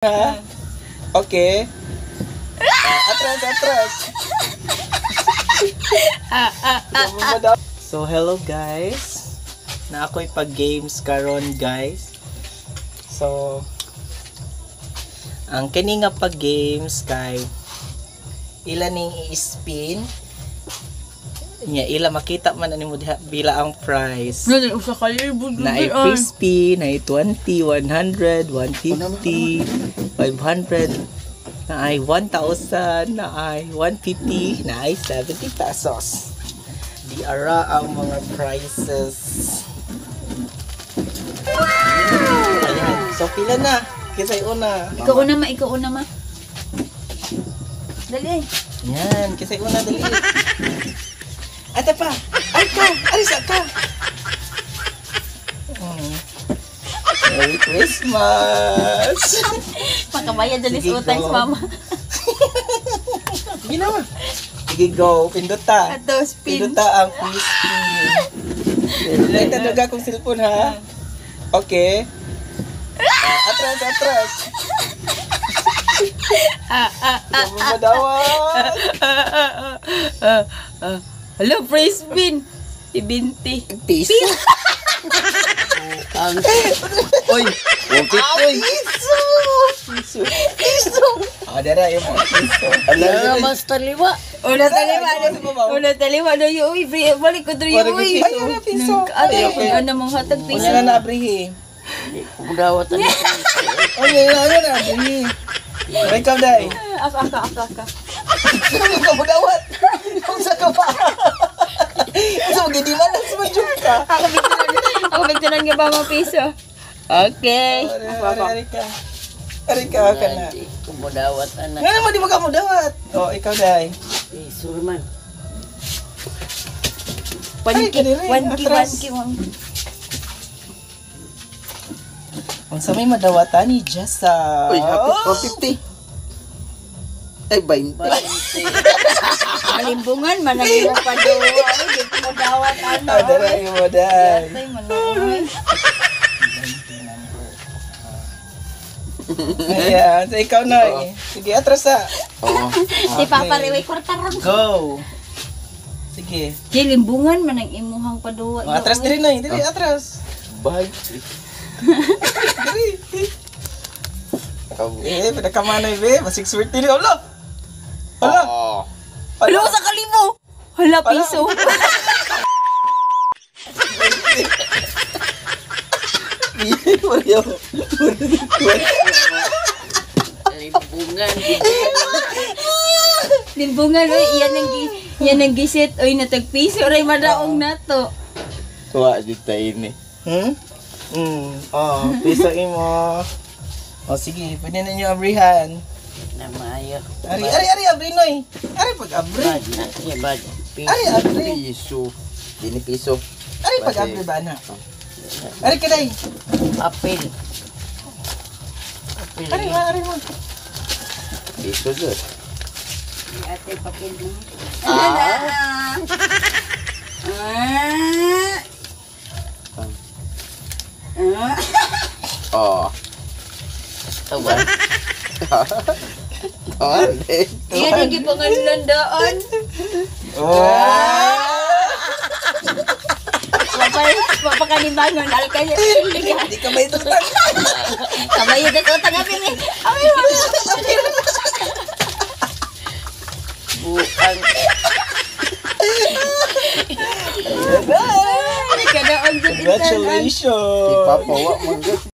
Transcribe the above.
Okay. Atras. So hello guys. Na ako'y pag-games karon guys. So ang kini nga pag-games kay ila ning i-spin. Nya ila makita man ani mo diha bila ang price. Usa ka libod Na ay free spin, na ay 20, 100, 150, 500, na ay 1,000, na ay 150, na ay 70 pesos. Di ara ang mga prices. Ayan. So pila na? Kisay una. Ikaw una ma. Dali. Yan, kisay una dali. Ate pa! Ay ka! Alis ka! Merry Christmas! Pakabayad dali sa utang sa mama. Sige na. Sige go. Pinduta. Ato spin. Pinduta ang free spin. Nagtadaga akong cellphone ha. Okay. Atras. Madawat. Hello, free spin. 20. Piso. Oy. Piso. Dara yung mga piso. Ano mas taliwa? Una taliwa do yo uy, balik ko diri uy. Ay, wala piso. Ano mong hatag piso? Wala na abrihi. Mudawat na. Oy, wala na abrihi. Ikaw dai. Aka. Ano ka mudawat? Unsa ka pa? So gidi man lang sumajuk ka. Ako bigtunan nga ba mga piso? Okay. Arika ka na. Kumudawat anak. Nga naman di mo ka mudawat. Oh, ikaw dai. Piso man. Ay, kadiri, atras. Unsa may madawatan ni Jessa? Uy, happy 50. Ay, 20. Malimbungan man ang imo pa do. Ay, di ko dawat ano. Dara yung mo dai. Ay, manoy. Ayan, so ikaw na eh. Sige, atras ah. Oo. Si Papa Riway kwarta ram. Go. Sige. Di limbungan man ang imuhang paduwa. Oh, atras diri na, diri atras. Bye. Diri. Pinakamanay be, masig swerte ni Allah. Hala. Oo. Hala sa kalibo. Hala piso. Limbungan. Limbungan oy, yan ang gisit oy natag piso ray madaong nato. Tuwa dito ini. Oh, piso imo. Oh, sige, pwede na niyo abrihan. Namayo. Ari, abri noy. Ari pag abri. Bad. Ari, abri. Piso. Dini piso. Ari pag abri ba na? Ari kaday. Apil. Ari mo. Piso good. Ate papel mo. Oh. Tawa. Oh, Iyan ang gipangalan daan. Mapakanibangon alkaya. Hindi ka may tutang. Kabayo na to tanggapin eh. Ay, buang. kada ang good Congratulations. Si Papa wa man good.